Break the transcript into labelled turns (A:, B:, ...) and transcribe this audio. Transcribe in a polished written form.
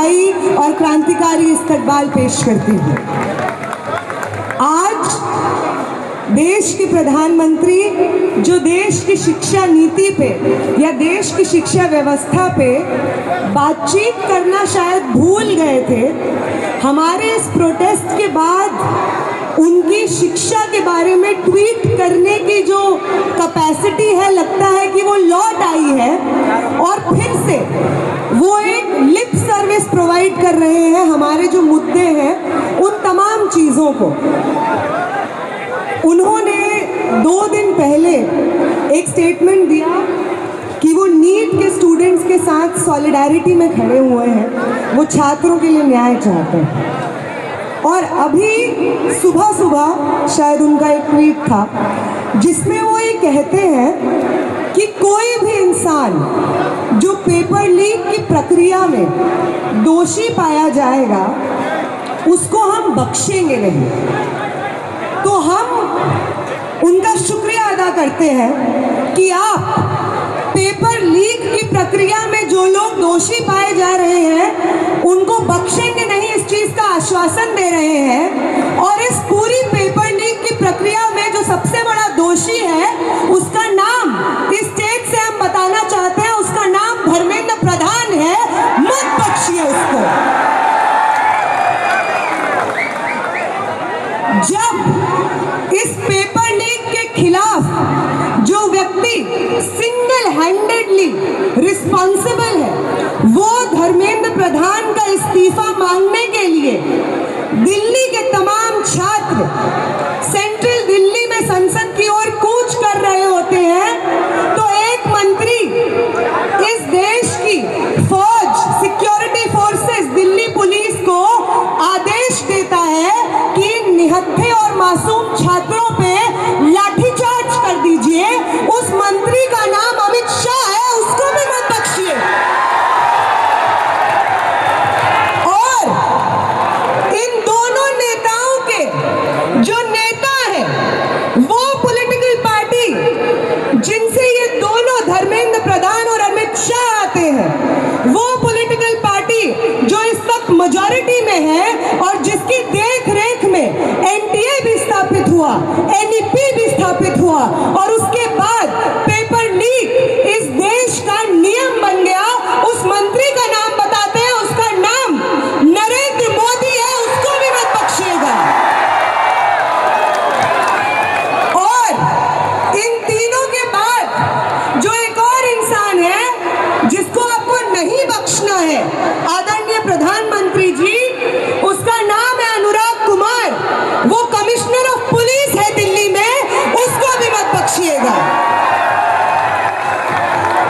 A: बधाई और क्रांतिकारी इस्तकबाल पेश करती हूँ। आज देश के प्रधानमंत्री जो देश की शिक्षा नीति पे या देश की शिक्षा व्यवस्था पे बातचीत करना शायद भूल गए थे, हमारे इस प्रोटेस्ट के बाद उनकी शिक्षा के बारे में ट्वीट करने की जो कैपेसिटी है, लगता है कि वो लौट आई है और फिर से वो एक लिप सर्विस प्रोवाइड कर रहे हैं हमारे जो मुद्दे हैं उन तमाम चीज़ों को। उन्होंने 2 दिन पहले एक स्टेटमेंट दिया कि वो नीट के स्टूडेंट्स के साथ सॉलिडारिटी में खड़े हुए हैं, वो छात्रों के लिए न्याय चाहते हैं। और अभी सुबह सुबह शायद उनका एक ट्वीट था जिसमें वो ये कहते हैं कि कोई भी इंसान जो पेपर लीक की प्रक्रिया में दोषी पाया जाएगा उसको हम बख्शेंगे नहीं। तो हम उनका शुक्रिया अदा करते हैं कि आप पेपर लीक की प्रक्रिया में जो लोग दोषी पाए जा रहे हैं उनको बख्शेंगे नहीं, इस चीज का आश्वासन दे रहे हैं। और इस पूरी पेपर लीक की प्रक्रिया में जो सबसे बड़ा दोषी है उसका नाम इस स्टेज से हम बताना चाहते हैं, उसका नाम धर्मेंद्र प्रधान है। मत बख्शिए उसको। जब इस पेपर लीक के खिलाफ जो व्यक्ति सिंगल हैंडेडली रिस्पॉन्सिबल है वो धर्मेंद्र प्रधान का इस्तीफा मांगने के लिए दिल्ली के तमाम छात्र सेंट्रल दिल्ली में संसद की ओर कूच कर रहे होते हैं, तो एक मंत्री इस देश की फौज, सिक्योरिटी फोर्सेस, दिल्ली पुलिस को आदेश देता है कि निहत्थे और मासूम छात्रों पे लाठीचार्ज कर दीजिए। उस मंत्री का नाम अमित शाह है, उसको भी मत बख्शिए। और इन दोनों नेताओं के जो नेता हैं वो पॉलिटिकल पार्टी जिनसे ये दोनों धर्मेंद्र प्रधान और अमित शाह आते हैं, वो पॉलिटिकल पार्टी जो इस वक्त मेजॉरिटी में है और जिसकी देख रेख में एनडीए भी स्थापित हुआ,